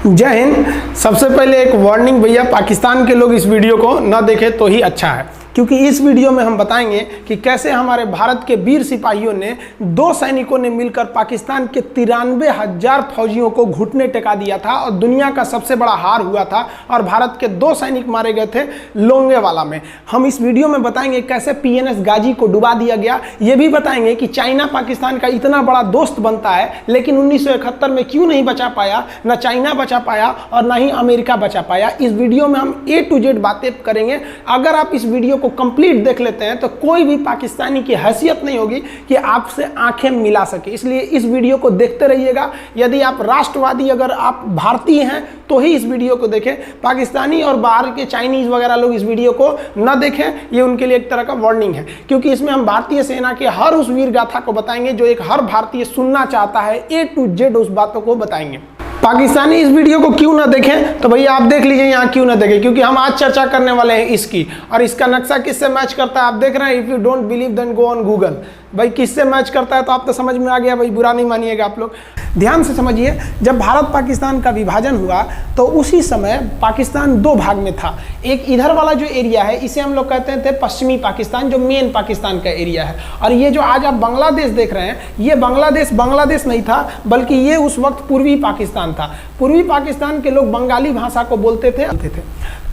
जय हिंद। सबसे पहले एक वार्निंग भैया, पाकिस्तान के लोग इस वीडियो को न देखें तो ही अच्छा है, क्योंकि इस वीडियो में हम बताएंगे कि कैसे हमारे भारत के वीर सिपाहियों ने 2 सैनिकों ने मिलकर पाकिस्तान के 93,000 फौजियों को घुटने टेका दिया था और दुनिया का सबसे बड़ा हार हुआ था और भारत के 2 सैनिक मारे गए थे लोंगेवाला में। हम इस वीडियो में बताएंगे कैसे PNS गाजी को डुबा दिया गया। ये भी बताएंगे कि चाइना पाकिस्तान का इतना बड़ा दोस्त बनता है, लेकिन 1971 में क्यों नहीं बचा पाया, ना चाइना बचा पाया और ना ही अमेरिका बचा पाया। इस वीडियो में हम A to Z बातें करेंगे। अगर आप इस वीडियो को कंप्लीट देख लेते हैं तो कोई भी पाकिस्तानी की हैसियत नहीं होगी कि आपसे आंखें मिला सके, इसलिए इस वीडियो को देखते रहिएगा। यदि आप राष्ट्रवादी, अगर आप भारतीय हैं तो ही इस वीडियो को देखें। पाकिस्तानी और बाहर के चाइनीज वगैरह लोग इस वीडियो को न देखें, ये उनके लिए एक तरह का वार्निंग है, क्योंकि इसमें हम भारतीय सेना के हर उस वीर गाथा को बताएंगे जो एक हर भारतीय सुनना चाहता है। A to Z उस बातों को बताएंगे। पाकिस्तानी इस वीडियो को क्यों ना देखें तो भैया आप देख लीजिए यहाँ क्यों ना देखें, क्योंकि हम आज चर्चा करने वाले हैं इसकी, और इसका नक्शा किससे मैच करता है आप देख रहे हैं। If you don't believe then go on Google. भाई किससे मैच करता है तो आप तो समझ में आ गया, भाई बुरा नहीं मानिएगा आप लोग। ध्यान से समझिए, जब भारत पाकिस्तान का विभाजन हुआ तो उसी समय पाकिस्तान 2 भाग में था। एक इधर वाला जो एरिया है इसे हम लोग कहते थे पश्चिमी पाकिस्तान, जो मेन पाकिस्तान का एरिया है। और ये जो आज आप बांग्लादेश देख रहे हैं, ये बांग्लादेश नहीं था, बल्कि ये उस वक्त पूर्वी पाकिस्तान था। पूर्वी पाकिस्तान के लोग बंगाली भाषा को बोलते थे।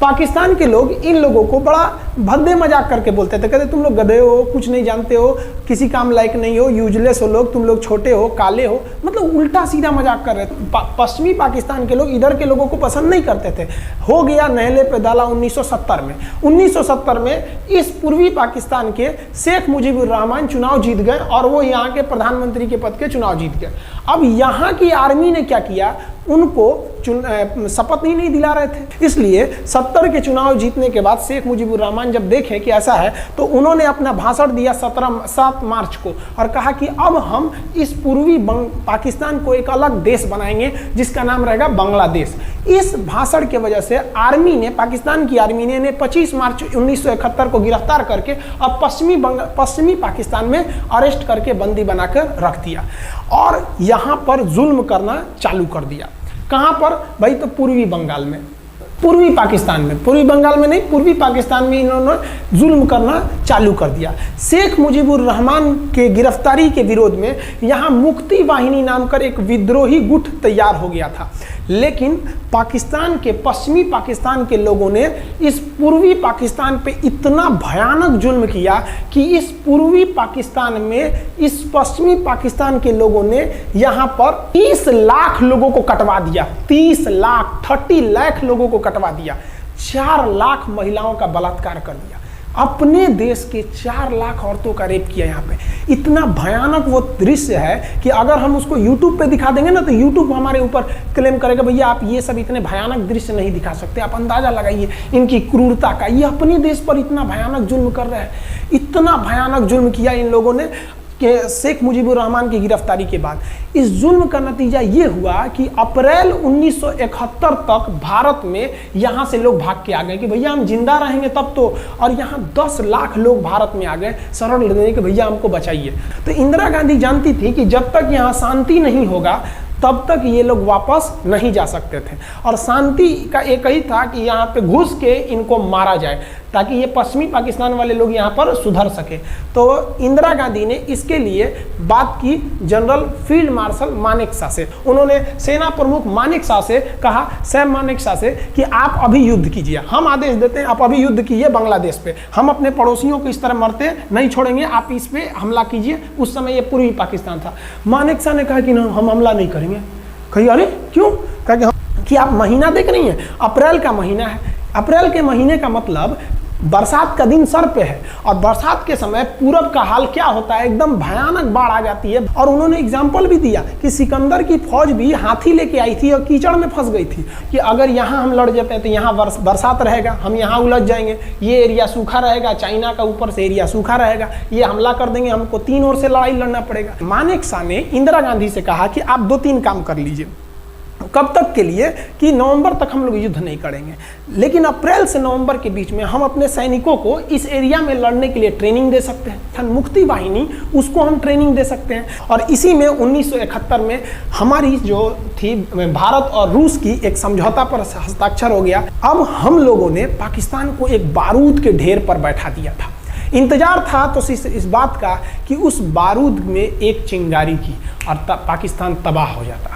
पाकिस्तान के लोग इन लोगों को बड़ा भद्दे मजाक करके बोलते थे, कहते तुम लोग गधे हो, कुछ नहीं जानते हो, किसी काम लायक नहीं हो, यूजलेस हो लोग, तुम लोग छोटे हो, काले हो, मतलब उल्टा सीधा मजाक कर रहे थे। पश्चिमी पाकिस्तान के लोग इधर के लोगों को पसंद नहीं करते थे। हो गया नहले पे दाला 1970 में। 1970 में इस पूर्वी पाकिस्तान के शेख मुजीबुर रहमान चुनाव जीत गए और वो यहाँ के प्रधानमंत्री के पद के चुनाव जीत गए। अब यहाँ की आर्मी ने क्या किया, उनको शपथ ही नहीं दिला रहे थे। इसलिए 70 के चुनाव जीतने के बाद शेख मुजीबुर रहमान जब देखे कि ऐसा है तो उन्होंने अपना भाषण दिया 7 मार्च को और कहा कि अब हम इस पूर्वी पाकिस्तान को एक अलग देश बनाएंगे जिसका नाम रहेगा बांग्लादेश। इस भाषण की वजह से आर्मी ने, पाकिस्तान की आर्मी ने 25 मार्च 1971 को गिरफ्तार करके अब पश्चिमी पाकिस्तान में अरेस्ट करके बंदी बनाकर रख दिया और यहाँ पर जुल्म करना चालू कर दिया। कहाँ पर भाई, तो पूर्वी बंगाल में, पूर्वी पाकिस्तान में, पूर्वी बंगाल में नहीं, पूर्वी पाकिस्तान में इन्होंने जुल्म करना चालू कर दिया। शेख मुजीबुर रहमान के गिरफ्तारी के विरोध में यहाँ मुक्ति वाहिनी नाम कर एक विद्रोही गुट तैयार हो गया था, लेकिन पाकिस्तान के, पश्चिमी पाकिस्तान के लोगों ने इस पूर्वी पाकिस्तान पे इतना भयानक जुल्म किया कि इस पूर्वी पाकिस्तान में इस पश्चिमी पाकिस्तान के लोगों ने यहाँ पर 30 लाख लोगों को कटवा दिया। 30 लाख लोगों को कटवा दिया। 4 लाख महिलाओं का बलात्कार कर दिया। अपने देश के 4 लाख औरतों का रेप किया। यहाँ पे इतना भयानक वो दृश्य है कि अगर हम उसको YouTube पे दिखा देंगे ना तो YouTube हमारे ऊपर क्लेम करेगा, भैया आप ये सब इतने भयानक दृश्य नहीं दिखा सकते। आप अंदाजा लगाइए इनकी क्रूरता का। ये अपने देश पर इतना भयानक जुल्म कर रहे हैं, इतना भयानक जुल्म किया इन लोगों ने कि शेख मुजीबुर रहमान की गिरफ्तारी के बाद इस जुल्म का नतीजा ये हुआ कि अप्रैल 1971 तक भारत में यहाँ से लोग भाग के आ गए कि भैया हम जिंदा रहेंगे तब तो, और यहाँ 10 लाख लोग भारत में आ गए शरण लेने के, भैया हमको बचाइए। तो इंदिरा गांधी जानती थी कि जब तक यहाँ शांति नहीं होगा तब तक ये लोग वापस नहीं जा सकते थे, और शांति का एक ही था कि यहाँ पे घुस के इनको मारा जाए ताकि ये पश्चिमी पाकिस्तान वाले लोग यहाँ पर सुधर सके। तो इंदिरा गांधी ने इसके लिए बात की जनरल फील्ड मार्शल मानेकशॉ से। उन्होंने सेना प्रमुख मानेकशॉ से कहा, सैम मानेकशॉ से, कि आप अभी युद्ध कीजिए, हम आदेश देते हैं आप अभी युद्ध कीजिए बांग्लादेश पे, हम अपने पड़ोसियों को इस तरह मरते नहीं छोड़ेंगे, आप इस पे हमला कीजिए। उस समय ये पूर्वी पाकिस्तान था। मानेकशॉ ने कहा कि ना हम हमला नहीं करेंगे। कही अरे क्यों? कहा कि आप महीना देख रही हैं, अप्रैल का महीना है। अप्रैल के महीने का मतलब बरसात का दिन सर पे है, और बरसात के समय पूरब का हाल क्या होता है, एकदम भयानक बाढ़ आ जाती है। और उन्होंने एग्जाम्पल भी दिया कि सिकंदर की फौज भी हाथी लेके आई थी और कीचड़ में फंस गई थी, कि अगर यहाँ हम लड़ जाते हैं तो यहाँ बरसात रहेगा, हम यहाँ उलझ जाएंगे, ये एरिया सूखा रहेगा, चाइना का ऊपर से एरिया सूखा रहेगा, ये हमला कर देंगे, हमको 3 ओर से लड़ाई लड़ना पड़ेगा। मानेकशॉ ने इंदिरा गांधी से कहा कि आप 2-3 काम कर लीजिए। कब तक के लिए कि नवंबर तक हम लोग युद्ध नहीं करेंगे, लेकिन अप्रैल से नवंबर के बीच में हम अपने सैनिकों को इस एरिया में लड़ने के लिए ट्रेनिंग दे सकते हैं। थन मुक्ति वाहिनी, उसको हम ट्रेनिंग दे सकते हैं। और इसी में 1971 में हमारी जो थी भारत और रूस की एक समझौता पर हस्ताक्षर हो गया। अब हम लोगों ने पाकिस्तान को एक बारूद के ढेर पर बैठा दिया था। इंतजार था तो इस बात का कि उस बारूद में एक चिंगारी की और तब पाकिस्तान तबाह हो जाता।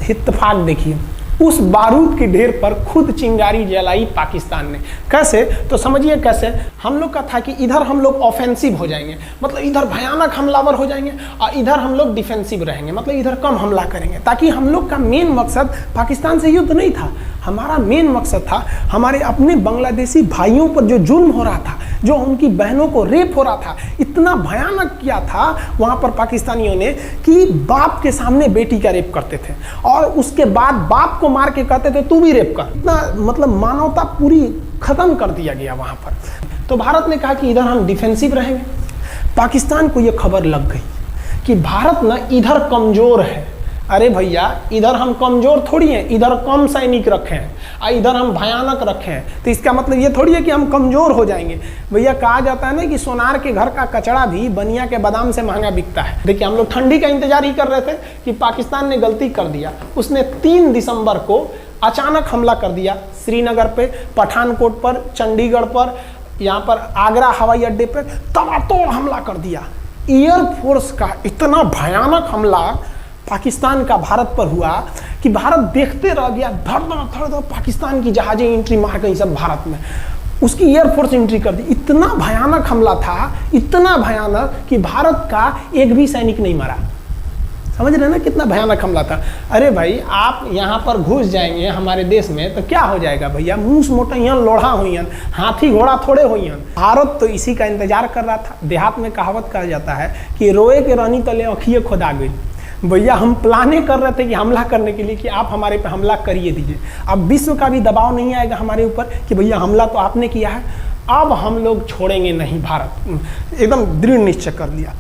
इत्तेफाक देखिए, उस बारूद के ढेर पर खुद चिंगारी जलाई पाकिस्तान ने। कैसे? तो समझिए कैसे। हम लोग का था कि इधर हम लोग ऑफेंसिव हो जाएंगे, मतलब इधर भयानक हमलावर हो जाएंगे, और इधर हम लोग डिफेंसिव रहेंगे, मतलब इधर कम हमला करेंगे, ताकि हम लोग का मेन मकसद पाकिस्तान से युद्ध नहीं था। हमारा मेन मकसद था हमारे अपने बांग्लादेशी भाइयों पर जो जुल्म हो रहा था, जो उनकी बहनों को रेप हो रहा था, इतना भयानक किया था वहाँ पर पाकिस्तानियों ने कि बाप के सामने बेटी का रेप करते थे और उसके बाद बाप को मार के कहते थे तू भी रेप कर। इतना मतलब मानवता पूरी खत्म कर दिया गया वहाँ पर। तो भारत ने कहा कि इधर हम डिफेंसिव रहेंगे। पाकिस्तान को ये खबर लग गई कि भारत ना इधर कमज़ोर है। अरे भैया, इधर हम कमज़ोर थोड़ी हैं, इधर कम सैनिक रखे हैं और इधर हम भयानक रखे हैं, तो इसका मतलब ये थोड़ी है कि हम कमज़ोर हो जाएंगे। भैया कहा जाता है ना कि सोनार के घर का कचड़ा भी बनिया के बादाम से महंगा बिकता है। देखिए, हम लोग ठंडी का इंतजार ही कर रहे थे कि पाकिस्तान ने गलती कर दिया। उसने 3 दिसंबर को अचानक हमला कर दिया श्रीनगर पे, पठानकोट पर, चंडीगढ़ पर, यहाँ पर आगरा हवाई अड्डे पर तबातोड़ हमला कर दिया। एयरफोर्स का इतना भयानक हमला पाकिस्तान का भारत पर हुआ कि भारत देखते रह गया। धड़ पाकिस्तान की जहाजें एंट्री मार गई सब भारत में, उसकी एयरफोर्स एंट्री कर दी। इतना भयानक हमला था, इतना भयानक कि भारत का एक भी सैनिक नहीं मरा। समझ रहे ना कितना भयानक हमला था। अरे भाई, आप यहाँ पर घुस जाएंगे हमारे देश में तो क्या हो जाएगा भैया? मूस मोटैयन लोढ़ा हुईन, हाथी घोड़ा थोड़े हुईन। भारत तो इसी का इंतजार कर रहा था। देहात में कहावत कहा जाता है कि रोए के रानी तले अखिए खुदा गई। भैया हम प्लाने कर रहे थे कि हमला करने के लिए कि आप हमारे पे हमला करिए दीजिए। अब विश्व का भी दबाव नहीं आएगा हमारे ऊपर कि भैया हमला तो आपने किया है, अब हम लोग छोड़ेंगे नहीं। भारत एकदम दृढ़ निश्चय कर लिया।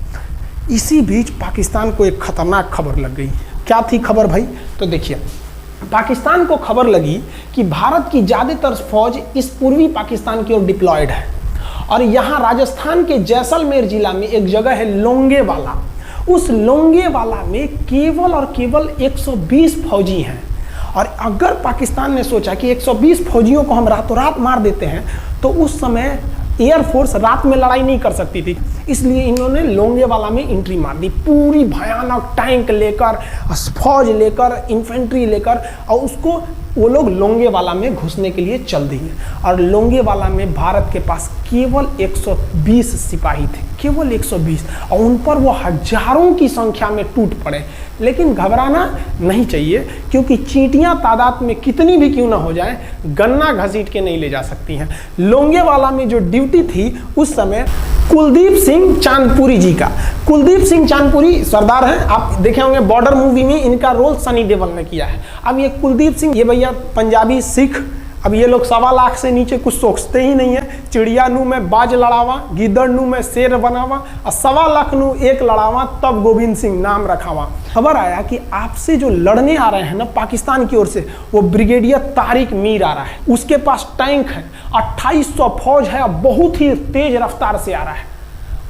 इसी बीच पाकिस्तान को एक खतरनाक खबर लग गई। क्या थी खबर भाई? तो देखिए, पाकिस्तान को खबर लगी कि भारत की ज़्यादातर फौज इस पूर्वी पाकिस्तान की ओर डिप्लॉयड है और यहाँ राजस्थान के जैसलमेर जिला में एक जगह है लोंगेवाला। उस लोंगेवाला में केवल और केवल 120 फौजी हैं। और अगर पाकिस्तान ने सोचा कि 120 फौजियों को हम रातों रात मार देते हैं तो उस समय एयरफोर्स रात में लड़ाई नहीं कर सकती थी, इसलिए इन्होंने लोंगेवाला में एंट्री मार दी। पूरी भयानक टैंक लेकर, फौज लेकर, इन्फेंट्री लेकर, और उसको वो लोग लोंगेवाला में घुसने के लिए चल दिए। और लोंगेवाला में भारत के पास केवल 120 सिपाही थे, केवल 120, और उन पर वो हजारों की संख्या में टूट पड़े। लेकिन घबराना नहीं चाहिए, क्योंकि चींटियां तादाद में कितनी भी क्यों ना हो जाएं, गन्ना घसीट के नहीं ले जा सकती हैं। लोंगेवाला में जो ड्यूटी थी उस समय कुलदीप सिंह चांदपुरी जी का। कुलदीप सिंह चांदपुरी सरदार हैं, आप देखे होंगे बॉर्डर मूवी में इनका रोल सनी देओल ने किया है। अब ये कुलदीप सिंह, ये भैया पंजाबी सिख, अब ये लोग 1.25 लाख से नीचे कुछ सोचते ही नहीं है। चिड़िया नू में बाज लड़ावा, गिदड़ नू में शेर बनावा, और 1.25 लाख नू एक लड़ावा, तब गोविंद सिंह नाम रखावा। खबर आया कि आपसे जो लड़ने आ रहे हैं ना पाकिस्तान की ओर से, वो ब्रिगेडियर तारिक मीर आ रहा है। उसके पास टैंक है, 2800 फौज है, बहुत ही तेज रफ्तार से आ रहा है।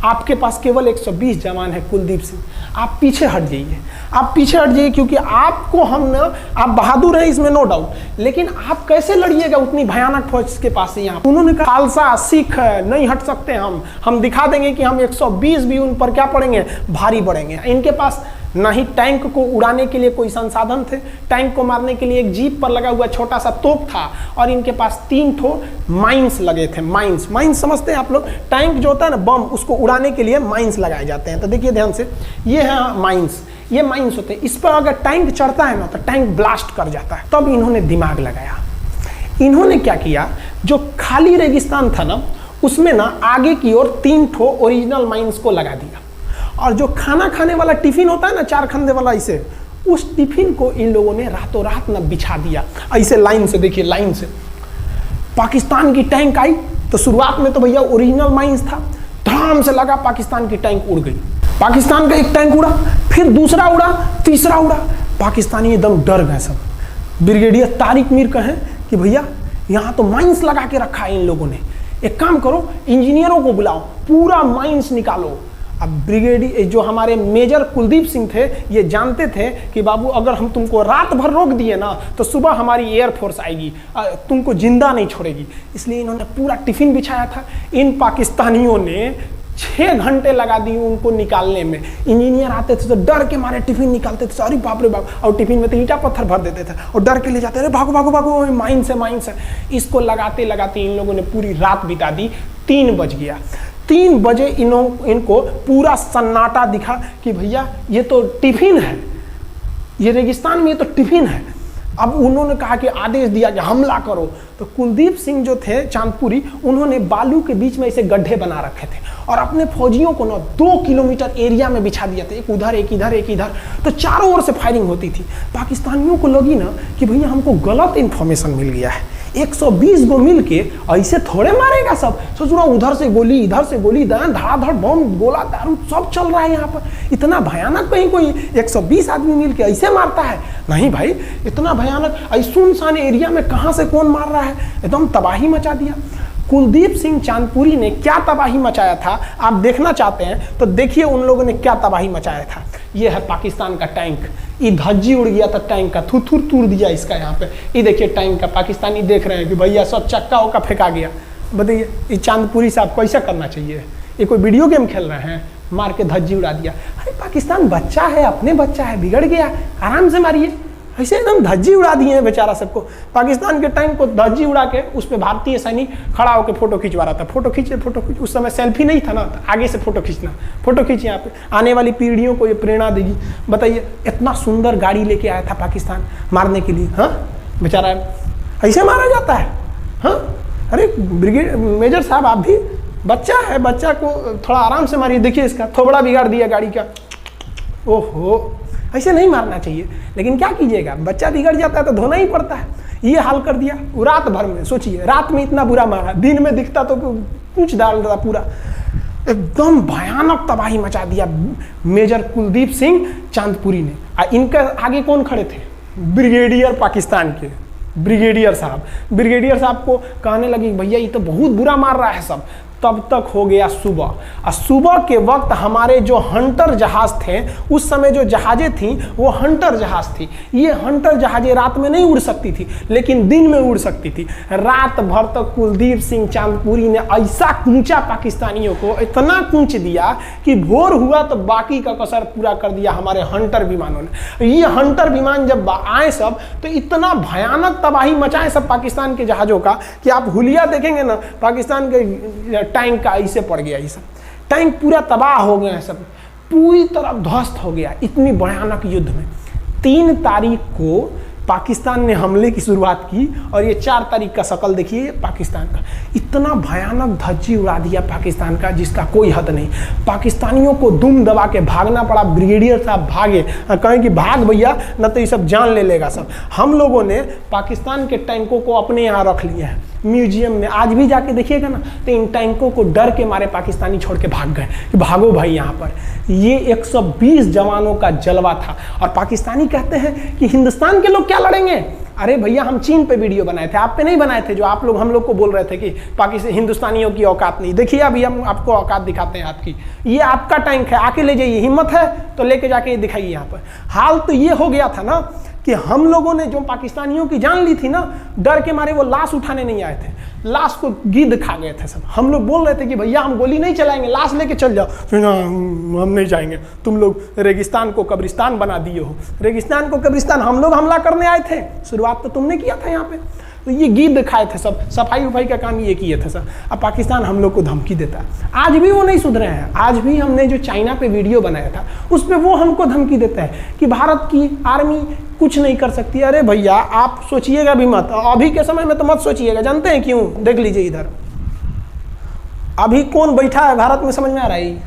आपके पास केवल 120 जवान है कुलदीप सिंह, आप पीछे हट जाइए, आप पीछे हट जाइए, क्योंकि आपको हम ना, आप बहादुर हैं इसमें नो डाउट, लेकिन आप कैसे लड़िएगा उतनी भयानक फौज के पास से? यहाँ उन्होंने कहा खालसा सिख है, नहीं हट सकते हम दिखा देंगे कि हम 120 भी उन पर क्या पड़ेंगे, भारी पड़ेंगे। इनके पास ना ही टैंक को उड़ाने के लिए कोई संसाधन थे, टैंक को मारने के लिए एक जीप पर लगा हुआ छोटा सा तोप था, और इनके पास 3 ठो माइंस लगे थे। माइंस समझते हैं आप लोग? टैंक जो होता है ना बम, उसको उड़ाने के लिए माइंस लगाए जाते हैं। तो देखिए ध्यान से, ये है माइंस, ये माइंस होते हैं। इस पर अगर टैंक चढ़ता है ना तो टैंक ब्लास्ट कर जाता है। तब इन्होंने दिमाग लगाया। इन्होंने क्या किया, जो खाली रेगिस्तान था ना उसमें ना आगे की ओर 3 ठो ओरिजिनल माइंस को लगा दिया, और जो खाना खाने वाला टिफिन होता है ना 4 खंदे वाला, इसे, उस टिफिन को इन लोगों ने रातों रात ना बिछा दिया ऐसे लाइन से। देखिए लाइन से पाकिस्तान की टैंक आई तो शुरुआत में तो भैया ओरिजिनल माइंस था, धड़ाम से लगा, पाकिस्तान की टैंक उड़ गई। पाकिस्तान का एक टैंक उड़ा, फिर दूसरा उड़ा, तीसरा उड़ा, पाकिस्तानी एकदम डर गए सब। ब्रिगेडियर तारिक मीर कहें कि भैया यहाँ तो माइंस लगा के रखा है इन लोगों ने, एक काम करो इंजीनियरों को बुलाओ, पूरा माइंस निकालो। अब ब्रिगेडियर जो हमारे मेजर कुलदीप सिंह थे ये जानते थे कि बाबू अगर हम तुमको रात भर रोक दिए ना तो सुबह हमारी एयरफोर्स आएगी, तुमको जिंदा नहीं छोड़ेगी। इसलिए इन्होंने पूरा टिफिन बिछाया था। इन पाकिस्तानियों ने 6 घंटे लगा दिए उनको निकालने में। इंजीनियर आते थे तो डर के मारे टिफिन निकालते थे, अरे बाप रे बाप, और टिफिन में तो ईंटा पत्थर भर देते थे और डर के ले जाते, अरे भागो भागो भागो, माइंस है माइंस है। इसको लगाते लगाते इन लोगों ने पूरी रात बिता दी। 3 बज गया। 3 बजे इनको पूरा सन्नाटा दिखा कि भैया ये तो टिफिन है, ये रेगिस्तान में ये तो टिफिन है। अब उन्होंने कहा कि आदेश दिया कि हमला करो। तो कुलदीप सिंह जो थे चांदपुरी, उन्होंने बालू के बीच में ऐसे गड्ढे बना रखे थे और अपने फौजियों को ना 2 किलोमीटर एरिया में बिछा दिया था, एक उधर एक इधर एक इधर। तो चारों ओर से फायरिंग होती थी। पाकिस्तानियों को लगी ना कि भैया हमको गलत इंफॉर्मेशन मिल गया है, 120 गो मिल के ऐसे थोड़े मारेगा सब। सोच रहा उधर से गोली इधर से गोली, धड़ाधड़ बम गोला दारू सब चल रहा है यहाँ पर। इतना भयानक कहीं कोई 120 आदमी मिल के ऐसे मारता है? नहीं भाई, इतना भयानक सुनसान एरिया में कहाँ से कौन मार रहा है? एकदम तबाही मचा दिया। कुलदीप सिंह चांदपुरी ने क्या तबाही मचाया था आप देखना चाहते हैं तो देखिए उन लोगों ने क्या तबाही मचाया था। ये है पाकिस्तान का टैंक, ये धज्जी उड़ गया था टैंक का, थुथुर तूर दिया इसका यहाँ पे। ये देखिए टैंक का, पाकिस्तानी देख रहे हैं कि भैया सब चक्का उक्का फेंका गया। बताइए ये चांदपुरी साहब कैसा करना चाहिए? ये कोई वीडियो गेम खेल रहे हैं? मार के धज्जी उड़ा दिया। अरे पाकिस्तान बच्चा है, अपने बच्चा है, बिगड़ गया, आराम से मारिए। ऐसे एकदम धज्जी उड़ा दिए हैं बेचारा सबको। पाकिस्तान के टैंक को धज्जी उड़ा के उस पर भारतीय सैनिक खड़ा होकर फोटो खिंचवा रहा था। फोटो खींचे फोटो खींच, उस समय सेल्फी नहीं था ना, तो आगे से फोटो खींचना, फोटो खींच, यहाँ पे आने वाली पीढ़ियों को ये प्रेरणा देगी। बताइए इतना सुंदर गाड़ी लेके आया था पाकिस्तान मारने के लिए, हाँ बेचारा ऐसे मारा जाता है? हाँ अरे ब्रिगेड मेजर साहब आप भी बच्चा है, बच्चा को थोड़ा आराम से मारिए। देखिए इसका थोबड़ा बिगाड़ दिया गाड़ी का। ओहो, ऐसे नहीं मारना चाहिए, लेकिन क्या कीजिएगा, बच्चा बिगड़ जाता है तो धोना ही पड़ता है। ये हाल कर दिया रात भर में। सोचिए रात में इतना बुरा मारा, दिन में दिखता तो पूछ डाल रहा पूरा। एकदम भयानक तबाही मचा दिया मेजर कुलदीप सिंह चांदपुरी ने। इनके आगे कौन खड़े थे? ब्रिगेडियर पाकिस्तान के ब्रिगेडियर साहब। ब्रिगेडियर साहब को कहने लगी भैया ये तो बहुत बुरा मार रहा है सब। तब तक हो गया सुबह, और सुबह के वक्त हमारे जो हंटर जहाज थे, उस समय जो जहाजें थी वो हंटर जहाज थी। ये हंटर जहाजें रात में नहीं उड़ सकती थी लेकिन दिन में उड़ सकती थी। रात भर तक कुलदीप सिंह चांदपुरी ने ऐसा कूचा पाकिस्तानियों को, इतना कूच दिया कि भोर हुआ तो बाकी का कसर पूरा कर दिया हमारे हंटर विमानों ने। ये हंटर विमान जब आए सब तो इतना भयानक तबाही मचाए सब पाकिस्तान के जहाजों का कि आप हुलिया देखेंगे ना, पाकिस्तान के टैंक का ऐसे पड़ गया। ये सब टैंक पूरा तबाह हो गया है, सब पूरी तरह ध्वस्त हो गया इतनी भयानक युद्ध में। 3 तारीख को पाकिस्तान ने हमले की शुरुआत की और ये 4 तारीख का शकल देखिए पाकिस्तान का। इतना भयानक धज्जी उड़ा दिया पाकिस्तान का जिसका कोई हद नहीं। पाकिस्तानियों को दुम दबा के भागना पड़ा। ब्रिगेडियर साहब भागे, कहें कि भाग भैया न तो ये सब जान ले लेगा सब। हम लोगों ने पाकिस्तान के टैंकों को अपने यहाँ रख लिया है म्यूजियम में। आज भी जाके देखिएगा ना तो इन टैंकों को डर के मारे पाकिस्तानी छोड़ के भाग गए कि भागो भाई यहाँ पर। ये 120 जवानों का जलवा था। और पाकिस्तानी कहते हैं कि हिंदुस्तान के लोग क्या लड़ेंगे? अरे भैया हम चीन पे वीडियो बनाए थे, आप पे नहीं बनाए थे, जो आप लोग हम लोग को बोल रहे थे कि पाकिस्तान हिंदुस्तानियों की औकात नहीं। देखिए अभी हम आपको औकात दिखाते हैं आपकी। ये आपका टैंक है, आके ले जाइए, हिम्मत है तो लेके जाके दिखाइए यहाँ पर। हाल तो ये हो गया था ना कि हम लोगों ने जो पाकिस्तानियों की जान ली थी ना, डर के मारे वो लाश उठाने नहीं आए थे, लाश को गिद्ध खा गए थे सब। हम लोग बोल रहे थे कि भैया हम गोली नहीं चलाएंगे, लाश लेके चल जाओ। हम नहीं जाएंगे, तुम लोग रेगिस्तान को कब्रिस्तान बना दिए हो। रेगिस्तान को कब्रिस्तान हम लोग हमला करने आए थे, शुरुआत तो तुमने किया था यहाँ पे। तो ये गिद्ध खाए थे सब, सफाई उफाई का काम ये किए थे सब। अब पाकिस्तान हम लोग को धमकी देता है। आज भी वो नहीं सुधरे हैं। आज भी हमने जो चाइना पे वीडियो बनाया था उस पर वो हमको धमकी देता है कि भारत की आर्मी कुछ नहीं कर सकती। अरे भैया आप सोचिएगा भी मत, अभी के समय में तो मत सोचिएगा। जानते हैं क्यों? देख लीजिए इधर अभी कौन बैठा है भारत में, समझ में आ रहा है?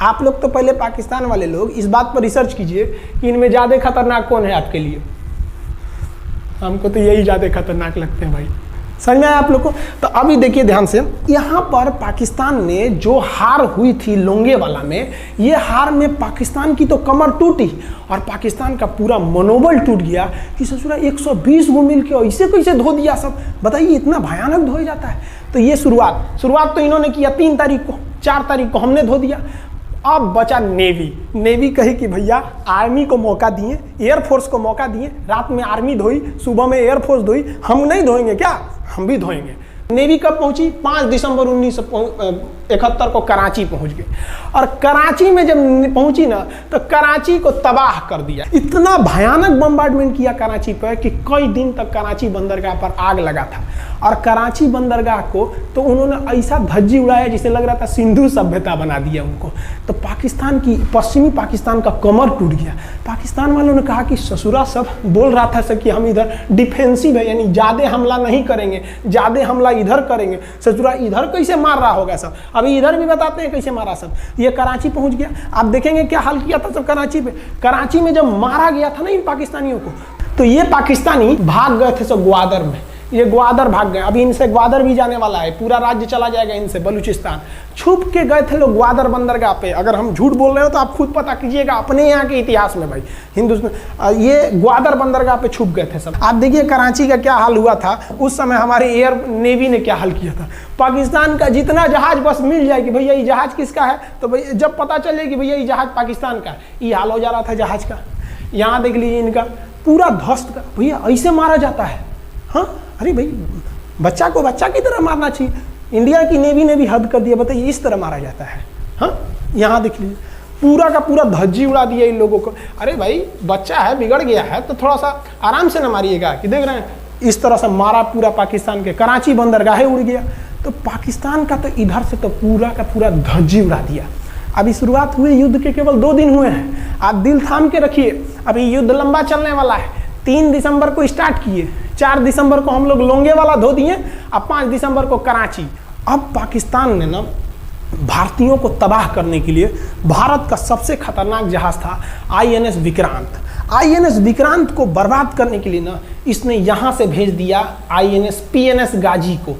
आप लोग तो पहले पाकिस्तान वाले लोग इस बात पर रिसर्च कीजिए कि इनमें ज़्यादा खतरनाक कौन है आपके लिए। हमको तो यही ज़्यादा खतरनाक लगते हैं भाई। समझ में आया आप लोग को? तो अभी देखिए ध्यान से, यहाँ पर पाकिस्तान ने जो हार हुई थी लोंगेवाला में, ये हार में पाकिस्तान की तो कमर टूटी और पाकिस्तान का पूरा मनोबल टूट गया कि ससुरा 120 गो मिल के ऐसे कैसे धो दिया सब। बताइए इतना भयानक धोया जाता है। तो ये शुरुआत तो इन्होंने किया 3 तारीख को, 4 तारीख को हमने धो दिया। अब बचा नेवी कही कि भैया आर्मी को मौका दिए, एयरफोर्स को मौका दिए, रात में आर्मी धोई, सुबह में एयरफोर्स धोई, हम नहीं धोएंगे क्या? हम भी धोएंगे। नेवी कब पहुंची? 5 दिसंबर 1971 को कराची पहुंच गई। और कराची में जब पहुंची ना तो कराची को तबाह कर दिया। इतना भयानक बम्बार्डमेंट किया कराची पर कि कई दिन तक कराची बंदरगाह पर आग लगा था। और कराची बंदरगाह को तो उन्होंने ऐसा धज्जी उड़ाया जिसे लग रहा था सिंधु सभ्यता बना दिया उनको। तो पाकिस्तान की, पश्चिमी पाकिस्तान का कमर टूट गया। पाकिस्तान वालों ने कहा कि ससुरा सब बोल रहा था कि हम इधर डिफेंसिव है, यानी ज़्यादा हमला नहीं करेंगे, ज़्यादा हमला इधर करेंगे। ससुरा इधर कैसे मार रहा होगा सब, अभी इधर भी बताते हैं कैसे मारा सब। ये कराची पहुंच गया। आप देखेंगे क्या हाल किया था सब कराची पे। कराची में जब मारा गया था ना इन पाकिस्तानियों को, तो ये पाकिस्तानी भाग गए थे सब ग्वादर में। ये ग्वादर भाग गए। अभी इनसे ग्वादर भी जाने वाला है, पूरा राज्य चला जाएगा इनसे, बलूचिस्तान। छुप के गए थे लोग ग्वादर बंदरगाह पे। अगर हम झूठ बोल रहे हो तो आप खुद पता कीजिएगा अपने यहाँ के इतिहास में भाई, हिंदुस्तान। ये ग्वादर बंदरगाह पे छुप गए थे सब। आप देखिए कराची का क्या हाल हुआ था उस समय। हमारे एयर नेवी ने क्या हाल किया था। पाकिस्तान का जितना जहाज बस मिल जाए कि भैया ये जहाज किसका है, तो भैया जब पता चले कि भैया ये जहाज पाकिस्तान का है, ये हाल हो जा रहा था जहाज का। यहाँ देख लीजिए इनका पूरा ध्वस्त का। भैया ऐसे मारा जाता है? हाँ, अरे भाई बच्चा को बच्चा की तरह मारना चाहिए। इंडिया की नेवी ने भी हद कर दिया। बताइए इस तरह मारा जाता है? हाँ, यहाँ देख लीजिए पूरा का पूरा धज्जी उड़ा दिया इन लोगों को। अरे भाई बच्चा है, बिगड़ गया है तो थोड़ा सा आराम से ना मारिएगा कि देख रहे हैं इस तरह से मारा पूरा पाकिस्तान के। कराची बंदरगाह उड़ गया। तो पाकिस्तान का तो इधर से तो पूरा का पूरा धज्जी उड़ा दिया। अभी शुरुआत हुए युद्ध के केवल 2 दिन हुए हैं। आप दिल थाम के रखिए, अभी युद्ध लंबा चलने वाला है। 3 दिसंबर को स्टार्ट किए, 4 दिसंबर को हम लोग लोंगेवाला धो दिए, अब 5 दिसंबर को कराची। अब पाकिस्तान ने ना भारतीयों को तबाह करने के लिए, भारत का सबसे खतरनाक जहाज था INS विक्रांत। INS विक्रांत को बर्बाद करने के लिए ना इसने यहाँ से भेज दिया INS PNS गाजी को।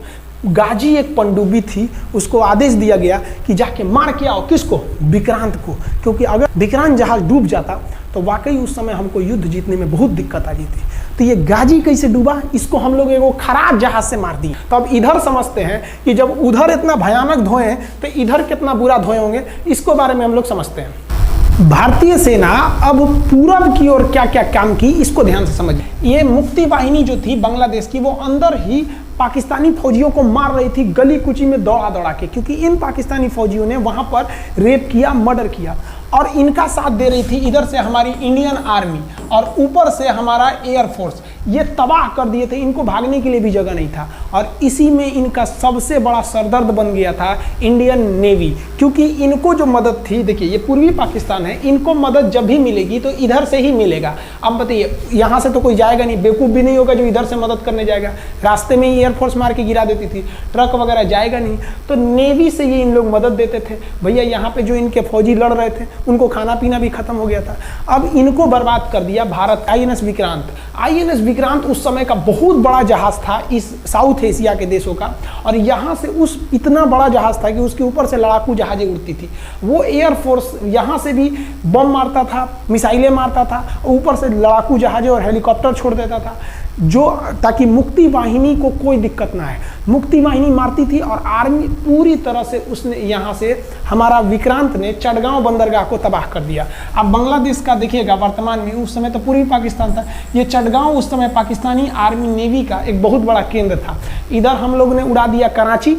गाजी एक पनडुब्बी थी, उसको आदेश दिया गया कि जाके मार के आओ। किसको? विक्रांत को। क्योंकि अगर विक्रांत जहाज डूब जाता तो वाकई उस समय हमको युद्ध जीतने में बहुत दिक्कत आ जाती। तो ये गाजी कैसे डूबा, इसको हम लोग एगो खराब जहाज से मार दिए। तो अब इधर समझते हैं कि जब उधर इतना भयानक धोए तो इधर कितना बुरा धोए होंगे, इसको बारे में हम लोग समझते हैं। भारतीय सेना अब पूरब की ओर क्या क्या काम की, इसको ध्यान से समझिए। ये मुक्ति वाहिनी जो थी बांग्लादेश की, वो अंदर ही पाकिस्तानी फौजियों को मार रही थी गली कुची में दौड़ा दौड़ा के, क्योंकि इन पाकिस्तानी फौजियों ने वहां पर रेप किया, मर्डर किया। और इनका साथ दे रही थी इधर से हमारी इंडियन आर्मी और ऊपर से हमारा एयरफोर्स। ये तबाह कर दिए थे, इनको भागने के लिए भी जगह नहीं था। और इसी में इनका सबसे बड़ा सरदर्द बन गया था इंडियन नेवी, क्योंकि इनको जो मदद थी, देखिए ये पूर्वी पाकिस्तान है, इनको मदद जब भी मिलेगी तो इधर से ही मिलेगा। अब बताइए यहाँ से तो कोई जाएगा नहीं, बेवकूफ़ भी नहीं होगा जो इधर से मदद करने जाएगा। रास्ते में ही एयरफोर्स मार के गिरा देती थी, ट्रक वगैरह जाएगा नहीं। तो नेवी से ये इन लोग मदद देते थे। भैया यहाँ पे जो इनके फौजी लड़ रहे थे उनको खाना पीना भी खत्म हो गया था। अब इनको बर्बाद कर दिया भारत। INS विक्रांत, INS विक्रांत उस समय का बहुत बड़ा जहाज था इस साउथ एशिया के देशों का। और यहाँ से उस इतना बड़ा जहाज था कि उसके ऊपर से लड़ाकू जहाजें उड़ती थी। वो एयरफोर्स यहाँ से भी बम मारता था, मिसाइलें मारता था, ऊपर से लड़ाकू जहाजें और हेलीकॉप्टर छोड़ देता था, जो ताकि मुक्ति वाहिनी को कोई दिक्कत ना है। मुक्ति वाहिनी मारती थी और आर्मी पूरी तरह से उसने यहाँ से हमारा विक्रांत ने चटगांव बंदरगाह को तबाह कर दिया। अब बांग्लादेश का देखिएगा वर्तमान में, उस समय तो पूर्वी पाकिस्तान था, ये चटगांव उस समय पाकिस्तानी आर्मी नेवी का एक बहुत बड़ा केंद्र था। इधर हम लोग ने उड़ा दिया कराची,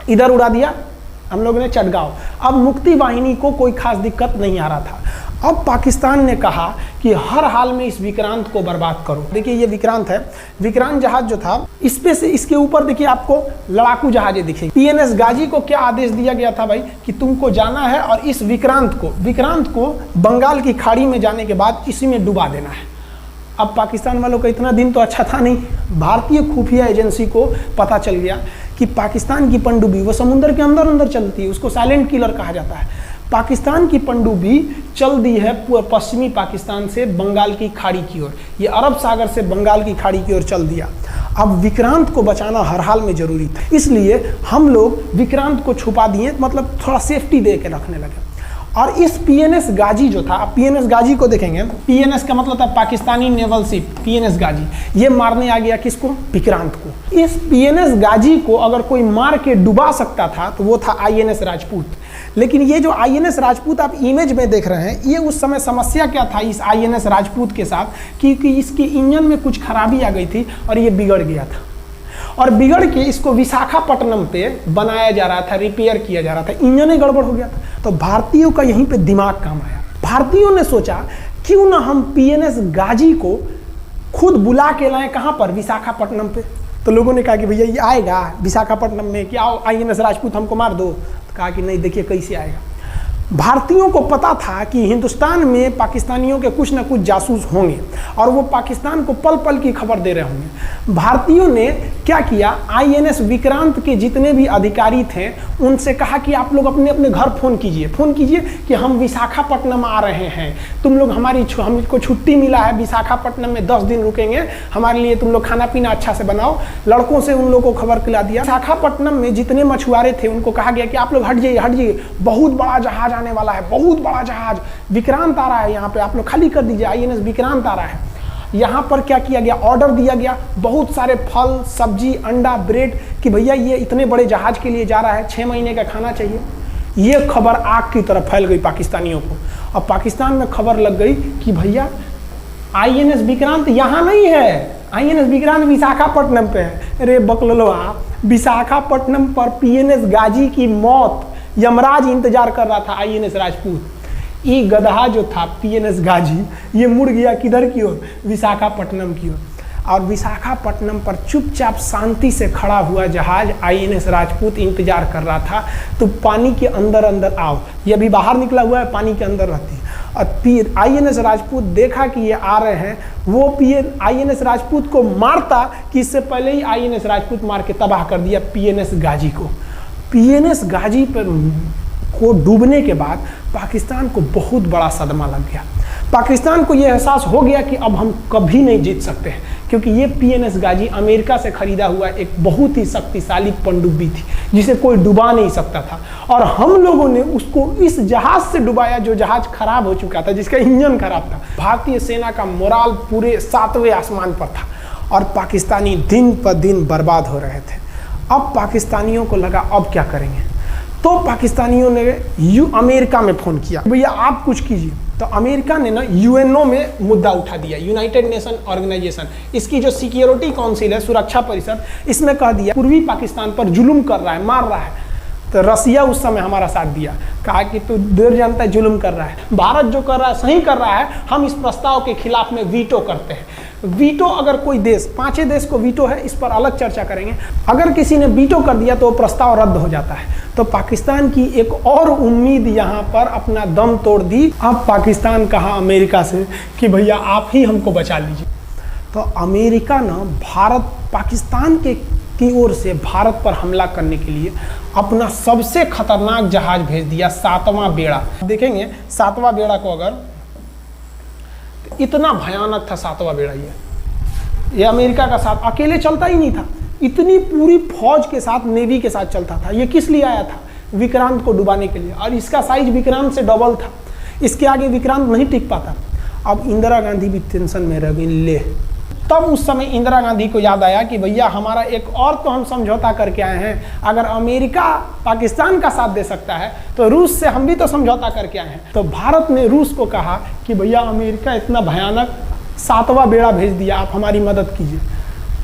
इधर उड़ा दिया हम लोग ने चटगांव। अब मुक्ति वाहिनी को कोई खास दिक्कत नहीं आ रहा था। अब पाकिस्तान ने कहा कि हर हाल में इस विक्रांत को बर्बाद करो। देखिए ये विक्रांत है, विक्रांत जहाज जो था इस पे से इसके ऊपर देखिए आपको लड़ाकू जहाजें दिखेगी। PNS गाजी को क्या आदेश दिया गया था भाई कि तुमको जाना है और इस विक्रांत को बंगाल की खाड़ी में जाने के बाद इसी में डुबा देना है। अब पाकिस्तान वालों का इतना दिन तो अच्छा था नहीं, भारतीय खुफिया एजेंसी को पता चल गया कि पाकिस्तान की पनडुब्बी वो समुद्र के अंदर अंदर चलती है, उसको साइलेंट किलर कहा जाता है। पाकिस्तान की पनडुब्बी चल दी है पश्चिमी पाकिस्तान से बंगाल की खाड़ी की ओर, ये अरब सागर से बंगाल की खाड़ी की ओर चल दिया। अब विक्रांत को बचाना हर हाल में जरूरी था, इसलिए हम लोग विक्रांत को छुपा दिए, मतलब थोड़ा सेफ्टी दे के रखने लगे। और इस पीएनएस गाजी जो था, पीएनएस गाजी को देखेंगे, पीएनएस का मतलब था पाकिस्तानी नेवल शिप, पीएनएस गाजी, ये मारने आ गया किसको? विक्रांत को। इस पीएनएस गाजी को अगर कोई मार के डुबा सकता था तो वो था आईएनएस राजपूत। लेकिन ये जो आईएनएस राजपूत आप इमेज में देख रहे हैं, ये उस समय समस्या क्या था इस आईएनएस राजपूत के साथ, क्योंकि इसके इंजन में कुछ खराबी आ गई थी और ये बिगड़ गया था, और बिगड़ के इसको विशाखापट्टनम पे बनाया जा रहा था, रिपेयर किया जा रहा था, इंजन ही गड़बड़ हो गया था। तो भारतीयों का यहीं पे दिमाग काम आया। भारतीयों ने सोचा क्यों ना हम पीएनएस गाजी को खुद बुला के लाएं, कहां पर? विशाखापट्टनम पे। तो लोगों ने कहा कि भैया ये आएगा विशाखापट्टनम में, कि आओ आईएनएस राजपूत हमको मार दो। तो कहा कि नहीं, देखिए कैसे आएगा। भारतीयों को पता था कि हिंदुस्तान में पाकिस्तानियों के कुछ ना कुछ जासूस होंगे और वो पाकिस्तान को पल पल की खबर दे रहे होंगे। भारतीयों ने क्या किया, आईएनएस विक्रांत के जितने भी अधिकारी थे उनसे कहा कि आप लोग अपने अपने घर फ़ोन कीजिए कि हम विशाखापट्टनम आ रहे हैं, तुम लोग हमको छुट्टी मिला है, विशाखापट्टनम में 10 दिन रुकेंगे, हमारे लिए तुम लोग खाना पीना अच्छा से बनाओ। लड़कों से उन लोगों को खबर खिला दिया। विशाखापट्टनम में जितने मछुआरे थे उनको कहा गया कि आप लोग हट जाइए, बहुत बड़ा जहाज आने वाला है, बहुत बड़ा जहाज विक्रांत आ रहा है, यहाँ पे आप लोग खाली कर दीजिए, आईएनएस विक्रांत आ रहा है। यहाँ पर क्या किया गया, ऑर्डर दिया गया, बहुत सारे फल सब्जी अंडा ब्रेड, कि भैया ये इतने बड़े जहाज के लिए जा रहा है, 6 महीने का खाना चाहिए। ये खबर आग की तरफ फैल गई पाकिस्तानियों को, और पाकिस्तान में खबर लग गई कि भैया आईएनएस विक्रांत यहाँ नहीं है, आईएनएस विक्रांत विशाखापट्टनम पे है। अरे बकलोलवा, विशाखापट्टनम पर पीएनएस गाजी की मौत यमराज इंतजार कर रहा था आईएनएस राजपूत। ये गधा जो था पीएनएस गाजी, ये मुड़ गया किधर की ओर? विशाखापट्टनम की ओर। और विशाखापट्टनम पर चुपचाप शांति से खड़ा हुआ जहाज आईएनएस राजपूत इंतजार कर रहा था, तो पानी के अंदर अंदर आओ, ये अभी बाहर निकला हुआ है, पानी के अंदर रहती है। और फिर आईएनएस राजपूत देखा कि ये आ रहे हैं, वो आईएनएस राजपूत को मारता कि इससे पहले ही आईएनएस राजपूत मार के तबाह कर दिया पीएनएस गाजी को। पीएनएस गाजी पर को डूबने के बाद पाकिस्तान को बहुत बड़ा सदमा लग गया। पाकिस्तान को यह एहसास हो गया कि अब हम कभी नहीं जीत सकते हैं, क्योंकि ये पीएनएस गाजी अमेरिका से खरीदा हुआ एक बहुत ही शक्तिशाली पनडुब्बी थी जिसे कोई डुबा नहीं सकता था, और हम लोगों ने उसको इस जहाज से डुबाया जो जहाज खराब हो चुका था, जिसका इंजन खराब था। भारतीय सेना का मोराल पूरे 7वें आसमान पर था और पाकिस्तानी दिन पर दिन बर्बाद हो रहे थे। अब पाकिस्तानियों को लगा अब क्या करेंगे, तो पाकिस्तानियों ने अमेरिका में फ़ोन किया, भैया आप कुछ कीजिए। तो अमेरिका ने ना यूएनओ में मुद्दा उठा दिया, यूनाइटेड नेशन ऑर्गेनाइजेशन, इसकी जो सिक्योरिटी काउंसिल है, सुरक्षा परिषद, इसमें कह दिया पूर्वी पाकिस्तान पर जुल्म कर रहा है, मार रहा है। तो रसिया उस समय हमारा साथ दिया, कहा कि तू देर जानता है जुल्म कर रहा है, भारत जो कर रहा है सही कर रहा है, हम इस प्रस्ताव के खिलाफ में वीटो करते हैं। वीटो अगर कोई देश, 5 देश को वीटो है, इस पर अलग चर्चा करेंगे, अगर किसी ने वीटो कर दिया तो वो प्रस्ताव रद्द हो जाता है। तो पाकिस्तान की एक और उम्मीद यहाँ पर अपना दम तोड़ दी। अब पाकिस्तान कहा अमेरिका से कि भैया आप ही हमको बचा लीजिए। तो अमेरिका ना पाकिस्तान की ओर से भारत पर हमला करने के लिए अपना सबसे खतरनाक जहाज भेज दिया, 7वां बेड़ा। देखेंगे 7वां बेड़ा को, अगर इतना भयानक था 7वां बेड़ा, ये अमेरिका का साथ अकेले चलता ही नहीं था, इतनी पूरी फौज के साथ, नेवी के साथ चलता था। ये किस लिए आया था? विक्रांत को डुबाने के लिए, और इसका साइज विक्रांत से डबल था, इसके आगे विक्रांत नहीं टिक पाता। अब इंदिरा गांधी भी टेंशन में रह गई। ले, तब उस समय इंदिरा गांधी को याद आया कि भैया हमारा एक और तो हम समझौता करके आए हैं, अगर अमेरिका पाकिस्तान का साथ दे सकता है तो रूस से हम भी तो समझौता करके आए हैं। तो भारत ने रूस को कहा कि भैया अमेरिका इतना भयानक 7वां बेड़ा भेज दिया, आप हमारी मदद कीजिए।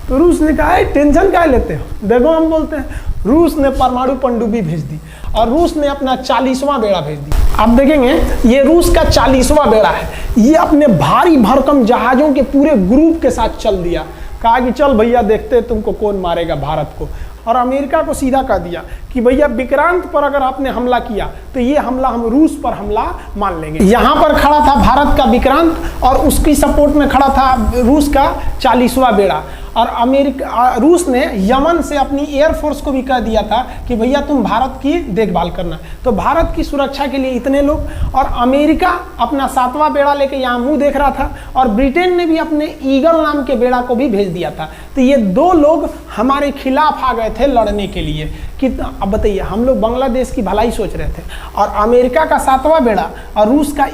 तो रूस ने कहा टेंशन क्या लेते हो, देखो हम बोलते हैं। रूस ने परमाणु पनडुब्बी भेज दी और रूस ने अपना 40वां बेड़ा भेज दिया। आप देखेंगे ये रूस का 40वां बेड़ा है, ये अपने भारी भरकम जहाजों के पूरे ग्रुप के साथ चल दिया, कहा कि चल भैया देखते तुमको कौन मारेगा भारत को। और अमेरिका को सीधा कह दिया कि भैया विक्रांत पर अगर आपने हमला किया तो ये हमला हम रूस पर हमला मान लेंगे। यहाँ पर खड़ा था भारत का विक्रांत और उसकी सपोर्ट में खड़ा था रूस का 40वां बेड़ा। और रूस ने यमन से अपनी एयरफोर्स को भी कह दिया था कि भैया तुम भारत की देखभाल करना। तो भारत की सुरक्षा के लिए इतने लोग, और अमेरिका अपना 7वां बेड़ा लेके यहाँ मुंह देख रहा था, और ब्रिटेन ने भी अपने ईगल नाम के बेड़ा को भी भेज दिया था। तो ये 2 लोग हमारे खिलाफ आ गए थे लड़ने के लिए कि अब बताइए, हम लोग बांग्लादेश की भलाई सोच रहे थे, और अमेरिका का 7वां बेड़ा और रूस का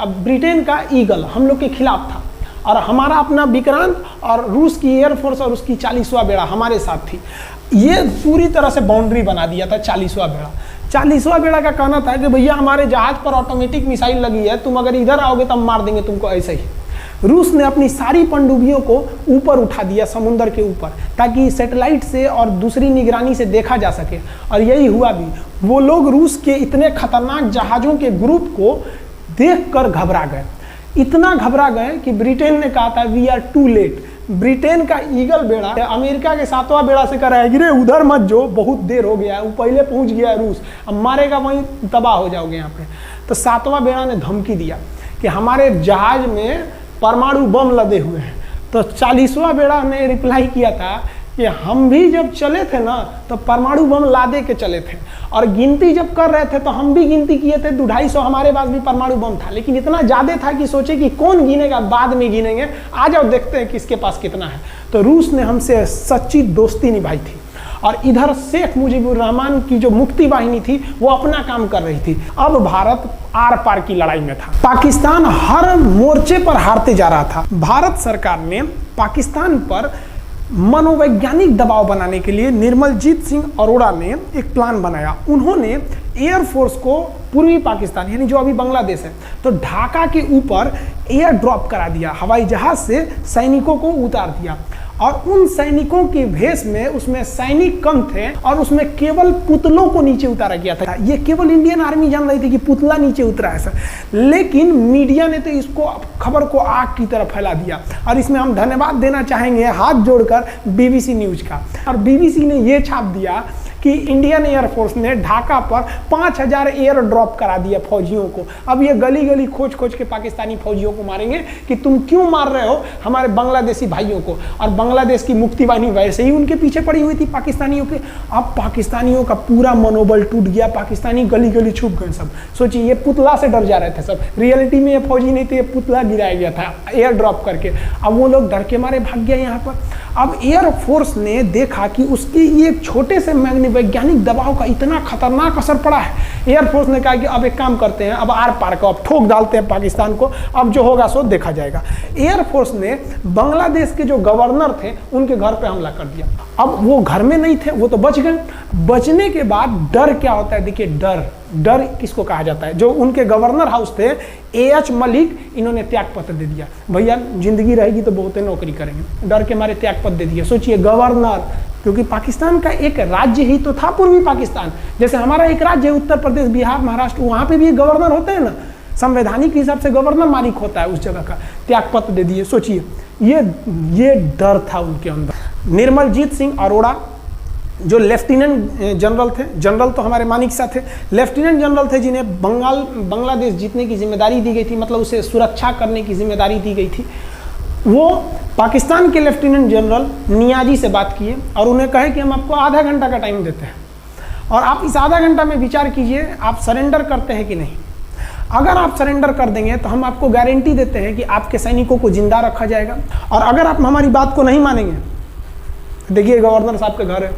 ब्रिटेन का ईगल हम लोग के खिलाफ था, और हमारा अपना विक्रांत और रूस की एयरफोर्स और उसकी 40वां बेड़ा हमारे साथ थी। ये पूरी तरह से बाउंड्री बना दिया था 40वां बेड़ा। 40वां बेड़ा का कहना था कि भैया हमारे जहाज पर ऑटोमेटिक मिसाइल लगी है, तुम अगर इधर आओगे तो हम मार देंगे तुमको ऐसे ही। रूस ने अपनी सारी पनडुब्बियों को ऊपर उठा दिया समुद्र के ऊपर, ताकि सैटेलाइट से और दूसरी निगरानी से देखा जा सके, और यही हुआ भी। वो लोग रूस के इतने खतरनाक जहाज़ों के ग्रुप को देखकर घबरा गए, इतना घबरा गए कि ब्रिटेन ने कहा था we are too late. Britain का ईगल बेड़ा अमेरिका के 7वां बेड़ा से कह रहा है कि रे उधर मत जो, बहुत देर हो गया है, वो पहले पहुंच गया है रूस, अब मारेगा वहीं तबाह हो जाओगे यहाँ पे। तो 7वां बेड़ा ने धमकी दिया कि हमारे जहाज में परमाणु बम लदे हुए हैं। तो 40वां बेड़ा ने रिप्लाई किया था कि हम भी जब चले थे ना तो परमाणु बम लादे के चले थे, और गिनती जब कर रहे थे तो हम भी गिनती किए थे, 250 हमारे पास भी परमाणु बम था, लेकिन इतना ज़्यादा था कि सोचे कि कौन गिनेगा, बाद में गिनेंगे, आ जाओ देखते हैं किसके पास कितना है। तो रूस ने हमसे सच्ची दोस्ती निभाई थी, और इधर शेख मुजीबुर रहमान की जो मुक्ति वाहिनी थी वो अपना काम कर रही थी। अब भारत आर पार की लड़ाई में था, पाकिस्तान हर मोर्चे पर हारते जा रहा था। भारत सरकार ने पाकिस्तान पर मनोवैज्ञानिक दबाव बनाने के लिए निर्मलजीत सिंह अरोड़ा ने एक प्लान बनाया। उन्होंने एयरफोर्स को पूर्वी पाकिस्तान यानी जो अभी बांग्लादेश है, तो ढाका के ऊपर एयर ड्रॉप करा दिया, हवाई जहाज से सैनिकों को उतार दिया, और उन सैनिकों के भेष में उसमें सैनिक कम थे, और उसमें केवल पुतलों को नीचे उतारा गया था। ये केवल इंडियन आर्मी जान रही थी कि पुतला नीचे उतरा है सर, लेकिन मीडिया ने तो इसको खबर को आग की तरह फैला दिया। और इसमें हम धन्यवाद देना चाहेंगे हाथ जोड़कर BBC न्यूज का। और BBC ने ये छाप दिया कि इंडियन एयरफोर्स ने ढाका पर 5000 एयर ड्रॉप करा दिया फौजियों को। अब ये गली गली खोज खोज के पाकिस्तानी फौजियों को मारेंगे कि तुम क्यों मार रहे हो हमारे बांग्लादेशी भाइयों को। और बांग्लादेश की मुक्ति वाहिनी वैसे ही उनके पीछे पड़ी हुई थी पाकिस्तानियों के। अब पाकिस्तानियों का पूरा मनोबल टूट गया, पाकिस्तानी गली गली छुप गए सब। सोचिए, ये पुतला से डर जा रहे थे सब, रियलिटी में ये फौजी नहीं थे, ये पुतला गिराया गया था एयर ड्रॉप करके। अब वो लोग डर के मारे भाग गया यहाँ पर। अब एयरफोर्स ने देखा कि उसके ये छोटे से वैज्ञानिक दबाव का इतना खतरनाक असर पड़ा है। एयरफोर्स ने कहा कि अब एक काम करते हैं, अब आर पार को अब ठोक डालते हैं पाकिस्तान को, अब जो होगा सो देखा जाएगा। एयरफोर्स ने बांग्लादेश के जो गवर्नर थे उनके घर पे हमला कर दिया। अब वो घर में नहीं थे, वो तो बच गए। बचने के बाद डर क्या होता है, देखिए डर किसको कहा जाता है। जो उनके गवर्नर हाउस थे AH मलिक, इन्होंने त्याग पत्र दे दिया। भैया जिंदगी रहेगी तो बहुत नौकरी करेंगे, डर के मारे त्याग पत्र दे दिया। सोचिए, गवर्नर, क्योंकि पाकिस्तान का एक राज्य ही तो था पूर्वी पाकिस्तान। जैसे हमारा एक राज्य है उत्तर प्रदेश, बिहार, महाराष्ट्र, वहाँ पे भी गवर्नर होते हैं ना, संवैधानिक हिसाब से गवर्नर मालिक होता है उस जगह का। त्याग पत्र दे दिए। सोचिए, ये डर था उनके अंदर। निर्मलजीत सिंह अरोड़ा जो लेफ्टिनेंट जनरल थे, जनरल तो हमारे मानिक शाह थे, लेफ्टिनेंट जनरल थे जिन्हें बांग्लादेश जीतने की जिम्मेदारी दी गई थी, मतलब उसे सुरक्षा करने की जिम्मेदारी दी गई थी। वो पाकिस्तान के लेफ्टिनेंट जनरल नियाजी से बात किए और उन्हें कहे कि हम आपको आधा घंटा का टाइम देते हैं, और आप इस आधा घंटा में विचार कीजिए आप सरेंडर करते हैं कि नहीं। अगर आप सरेंडर कर देंगे तो हम आपको गारंटी देते हैं कि आपके सैनिकों को जिंदा रखा जाएगा, और अगर आप हमारी बात को नहीं मानेंगे, देखिए गवर्नर साहब के घर है,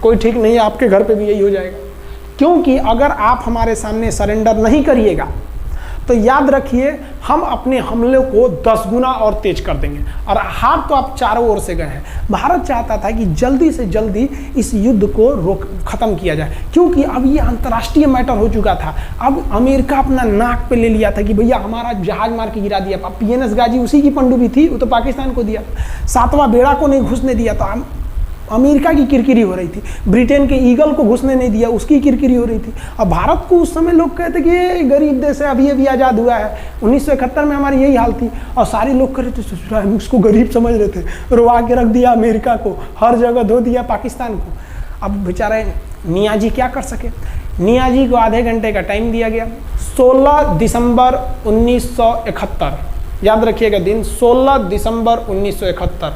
कोई ठीक नहीं है, आपके घर पे भी यही हो जाएगा। क्योंकि अगर आप हमारे सामने सरेंडर नहीं करिएगा तो याद रखिए हम अपने हमले को 10 गुना और तेज कर देंगे। और हार तो आप चारों ओर से गए हैं। भारत चाहता था कि जल्दी से जल्दी इस युद्ध को खत्म किया जाए, क्योंकि अब ये अंतर्राष्ट्रीय मैटर हो चुका था। अब अमेरिका अपना नाक पे ले लिया था कि भैया हमारा जहाज मार के गिरा दिया। PNS गाजी उसी की पनडुब्बी थी, वो तो पाकिस्तान को दिया। 7वां बेड़ा को नहीं घुसने दिया, तो अमेरिका की किरकिरी हो रही थी। ब्रिटेन के ईगल को घुसने नहीं दिया, उसकी किरकिरी हो रही थी। और भारत को उस समय लोग कहते कि ये गरीब देश है, अभी आज़ाद हुआ है। 1971 में हमारी यही हाल थी, और सारे लोग कह रहे थे हम उसको गरीब समझ रहे थे, रुआ के रख दिया अमेरिका को, हर जगह धो दिया पाकिस्तान को। अब बेचारे नियाजी क्या कर सके। नियाजी को आधे घंटे का टाइम दिया गया। 16 दिसंबर 1971, याद रखिएगा दिन, 16 दिसंबर 1971।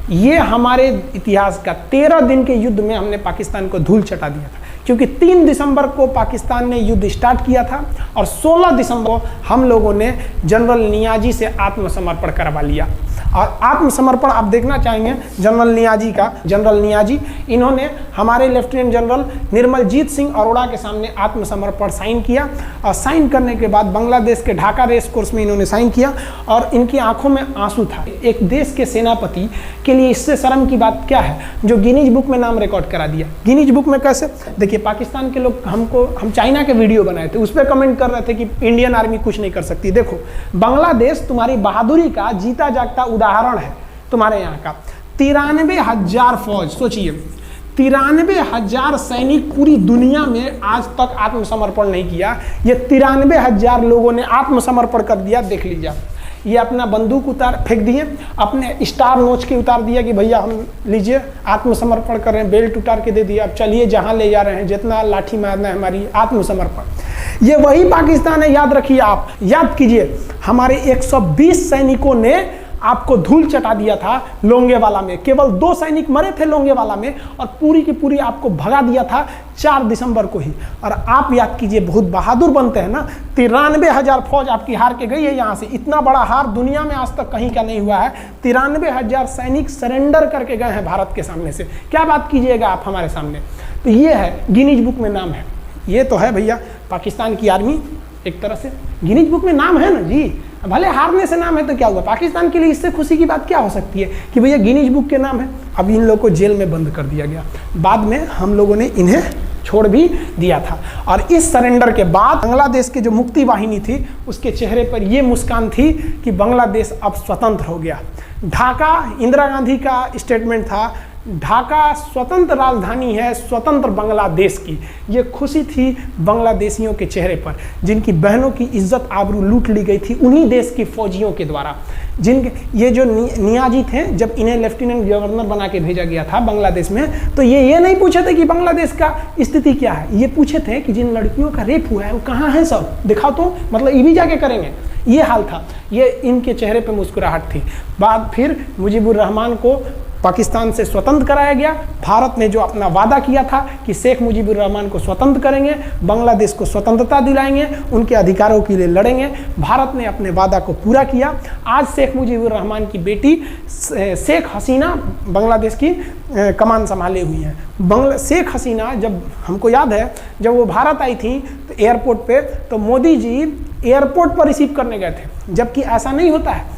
ये हमारे इतिहास का 13 दिन के युद्ध में हमने पाकिस्तान को धूल चटा दिया था, क्योंकि 3 दिसंबर को पाकिस्तान ने युद्ध स्टार्ट किया था और 16 दिसंबर को हम लोगों ने जनरल नियाजी से आत्मसमर्पण करवा लिया। और आत्मसमर्पण आप देखना चाहेंगे जनरल नियाजी का। जनरल नियाजी इन्होंने हमारे लेफ्टिनेंट जनरल निर्मलजीत सिंह अरोड़ा के सामने आत्मसमर्पण साइन किया, और साइन करने के बाद बांग्लादेश के ढाका रेस कोर्स में इन्होंने साइन किया, और इनकी आंखों में आंसू था। एक देश के सेनापति के लिए इससे शर्म की बात क्या है, जो गिनीज बुक में नाम रिकॉर्ड करा दिया। गिनीज बुक में कैसे? देखिए, पाकिस्तान के लोग हम चाइना के वीडियो बनाए थे, उस पर कमेंट कर रहे थे कि इंडियन आर्मी कुछ नहीं कर सकती। देखो, बांग्लादेश तुम्हारी बहादुरी का जीता जागता उदाहरण है। तुम्हारे यहाँ का 93,000 फौज, सोचिए 93,000 सैनिक पूरी दुनिया में आज तक आत्मसमर्पण नहीं किया। ये 93,000 लोगों ने आत्मसमर्पण कर दिया। देख लीजिए, ये अपना बंदूक फेंक दिए, अपने स्टार नोच के उतार दिया कि भैया हम लीजिए आत्मसमर्पण कर रहे हैं, बेल्ट उतार के दे दिया, अब चलिए जहाँ ले जा रहे हैं, जितना लाठी मारना है हमारी, आत्मसमर्पण। ये वही पाकिस्तान है, याद रखिए। आप याद कीजिए, हमारे 120 सैनिकों ने आपको धूल चटा दिया था लोंगेवाला में। केवल 2 सैनिक मरे थे लोंगेवाला में, और पूरी की पूरी आपको भगा दिया था 4 दिसंबर को ही। और आप याद कीजिए, बहुत बहादुर बनते हैं ना। 93,000 फौज आपकी हार के गई है यहाँ से। इतना बड़ा हार दुनिया में आज तक कहीं का नहीं हुआ है। 93,000 सैनिक सरेंडर करके गए हैं भारत के सामने से। क्या बात कीजिएगा आप हमारे सामने। तो ये है, गिनीज बुक में नाम है। ये तो है भैया पाकिस्तान की आर्मी, एक तरह से गिनीज बुक में नाम है ना जी। भले हारने से नाम है तो क्या हुआ, पाकिस्तान के लिए इससे खुशी की बात क्या हो सकती है कि भैया गिनीज बुक के नाम है। अब इन लोगों को जेल में बंद कर दिया गया, बाद में हम लोगों ने इन्हें छोड़ भी दिया था। और इस सरेंडर के बाद बांग्लादेश के जो मुक्ति वाहिनी थी, उसके चेहरे पर यह मुस्कान थी कि बांग्लादेश अब स्वतंत्र हो गया। ढाका, इंदिरा गांधी का स्टेटमेंट था, ढाका स्वतंत्र राजधानी है स्वतंत्र बांग्लादेश की। ये खुशी थी बांग्लादेशियों के चेहरे पर, जिनकी बहनों की इज्जत आबरू लूट ली गई थी उन्हीं देश की फौजियों के द्वारा। ये जो नियाजी थे, जब इन्हें लेफ्टिनेंट गवर्नर बना के भेजा गया था बांग्लादेश में, तो ये नहीं पूछे थे कि बांग्लादेश का स्थिति क्या है। ये पूछे थे कि जिन लड़कियों का रेप हुआ है वो कहाँ है, सब दिखाओ तो, मतलब ये भी जाके करेंगे। ये हाल था। ये इनके चेहरे पर मुस्कुराहट थी। बाद फिर मुजीबुर रहमान को पाकिस्तान से स्वतंत्र कराया गया। भारत ने जो अपना वादा किया था कि शेख मुजीबुर रहमान को स्वतंत्र करेंगे, बांग्लादेश को स्वतंत्रता दिलाएंगे, उनके अधिकारों के लिए लड़ेंगे, भारत ने अपने वादा को पूरा किया। आज शेख मुजीबुर रहमान की बेटी शेख हसीना बांग्लादेश की कमान संभाले हुई हैं। शेख हसीना, जब हमको याद है जब वो भारत आई थी तो एयरपोर्ट पे, तो मोदी जी एयरपोर्ट पर रिसीव करने गए थे, जबकि ऐसा नहीं होता है।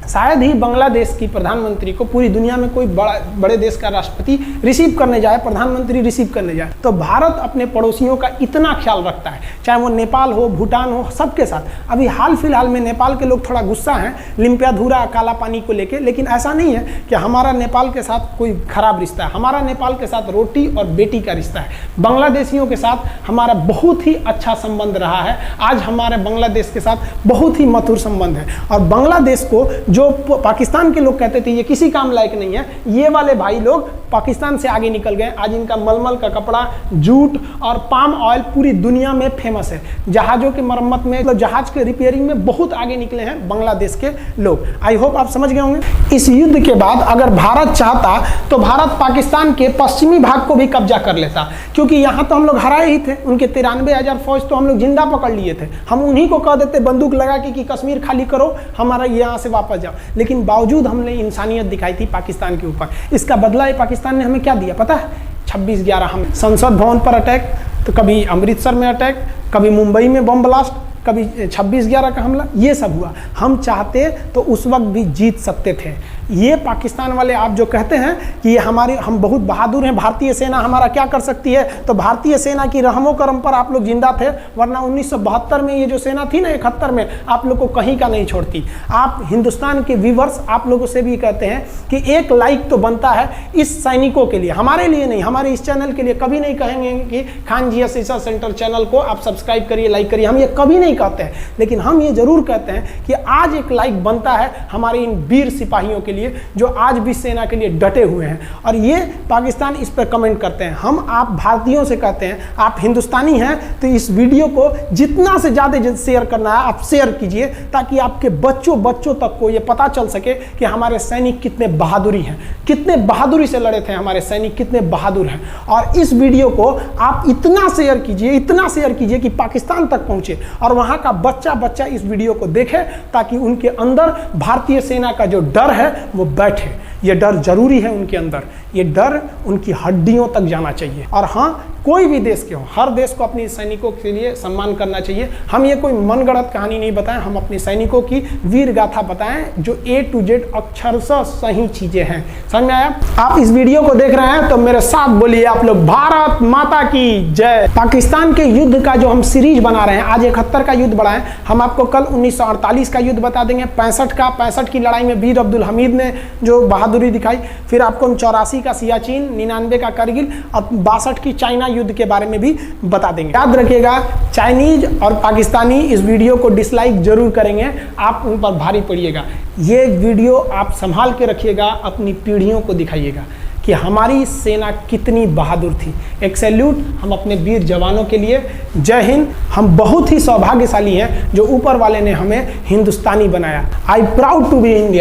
शायद ही बांग्लादेश की प्रधानमंत्री को पूरी दुनिया में कोई बड़े देश का राष्ट्रपति रिसीव करने जाए, प्रधानमंत्री रिसीव करने जाए। तो भारत अपने पड़ोसियों का इतना ख्याल रखता है, चाहे वो नेपाल हो, भूटान हो, सबके साथ। अभी हाल फिलहाल में नेपाल के लोग थोड़ा गुस्सा हैं लिम्पियाधुरा काला पानी को लेके, लेकिन ऐसा नहीं है कि हमारा नेपाल के साथ कोई खराब रिश्ता है। हमारा नेपाल के साथ रोटी और बेटी का रिश्ता है। बांग्लादेशियों के साथ हमारा बहुत ही अच्छा संबंध रहा है। आज हमारे बांग्लादेश के साथ बहुत ही मधुर संबंध है। और बांग्लादेश को जो पाकिस्तान के लोग कहते थे ये किसी काम लायक नहीं है, ये वाले भाई लोग पाकिस्तान से आगे निकल गए। आज इनका मलमल का कपड़ा, जूट और पाम ऑयल पूरी दुनिया में फेमस है। जहाज़ों की मरम्मत में, मतलब जहाज के रिपेयरिंग में बहुत आगे निकले हैं बांग्लादेश के लोग। आई होप आप समझ गए होंगे। इस युद्ध के बाद अगर भारत चाहता तो भारत पाकिस्तान के पश्चिमी भाग को भी कब्जा कर लेता, क्योंकि यहाँ तो हम लोग हराए ही थे। उनके 93,000 फौज तो हम लोग जिंदा पकड़ लिए थे। हम उन्हीं को कह देते बंदूक लगा के कि कश्मीर खाली करो, हमारा यहाँ से वापस जाओ। लेकिन बावजूद हमने इंसानियत दिखाई थी पाकिस्तान के ऊपर। इसका बदला ये पाकिस्तान ने हमें क्या दिया पता है? 26/11 हम संसद भवन पर अटैक, तो कभी अमृतसर में अटैक, कभी मुंबई में बम ब्लास्ट, कभी 26/11 का हमला, ये सब हुआ। हम चाहते तो उस वक्त भी जीत सकते थे। ये पाकिस्तान वाले आप जो कहते हैं कि हम बहुत बहादुर हैं, भारतीय सेना हमारा क्या कर सकती है, तो भारतीय सेना की रहमो करम पर आप लोग जिंदा थे, वरना 1972 में ये जो सेना थी ना 71 में, आप लोग को कहीं का नहीं छोड़ती। आप हिंदुस्तान के व्यूवर्स आप लोगों से भी कहते हैं कि एक लाइक तो बनता है इस सैनिकों के लिए, हमारे लिए नहीं, हमारे इस चैनल के लिए। कभी नहीं कहेंगे कि खान जी रिसर्च सेंटर चैनल को आप सब्सक्राइब करिए, लाइक करिए, हम ये कभी नहीं कहते हैं। लेकिन हम ये जरूर कहते हैं कि आज एक लाइक बनता है हमारे इन वीर सिपाहियों के लिए, लिए जो आज भी सेना के लिए डटे हुए हैं। और ये पाकिस्तान इस पर कमेंट करते हैं। हम आप भारतीयों से कहते हैं, आप हिंदुस्तानी हैं तो इस वीडियो को जितना से ज़्यादा शेयर करना है आप शेयर कीजिए, ताकि आपके बच्चों तक को ये पता चल सके कि हमारे सैनिक कितने बहादुरी हैं, कितने बहादुरी से लड़े थे हमारे सैनिक, कितने बहादुर हैं। और इस वीडियो को आप इतना शेयर कीजिए कि पाकिस्तान तक पहुंचे और वहां का बच्चा इस वीडियो को देखे, ताकि उनके अंदर भारतीय सेना का जो डर है वो बैठे। ये डर जरूरी है उनके अंदर, ये डर उनकी हड्डियों तक जाना चाहिए। और हाँ, कोई भी देश के हो, हर देश को अपने सैनिकों के लिए सम्मान करना चाहिए। हम ये कोई मनगढ़ंत कहानी नहीं बताएं, हम अपने सैनिकों की वीर गाथा बताएं जो A to Z अक्षरशः सही चीजें हैं। समझ में आया? आप इस वीडियो को देख रहे हैं तो मेरे साथ बोलिए आप लोग, भारत माता की जय। पाकिस्तान के युद्ध का जो हम सीरीज बना रहे हैं, आज 71 का युद्ध बढ़ाएं, हम आपको कल 1948 का युद्ध बता देंगे, 65 की लड़ाई में वीर अब्दुल हमीद ने जो बहादुरी दिखाई, फिर आपको 84 का सियाचिन, 99 का करगिल और 62 की चाइना युद्ध के बारे में भी बता देंगे। याद रखिएगा, चाइनीज और पाकिस्तानी इस वीडियो को डिसलाइक जरूर करेंगे, आप उन पर भारी पड़िएगा। ये वीडियो आप संभाल के रखिएगा, अपनी पीढ़ियों को दिखाइएगा कि हमारी सेना कितनी बहादुर थी। एक सैल्यूट हम अपने वीर जवानों के लिए। जय हिंद। हम बहुत ही सौभाग्यशाली हैं जो ऊपर वाले ने हमें हिंदुस्तानी बनाया। I proud to be India.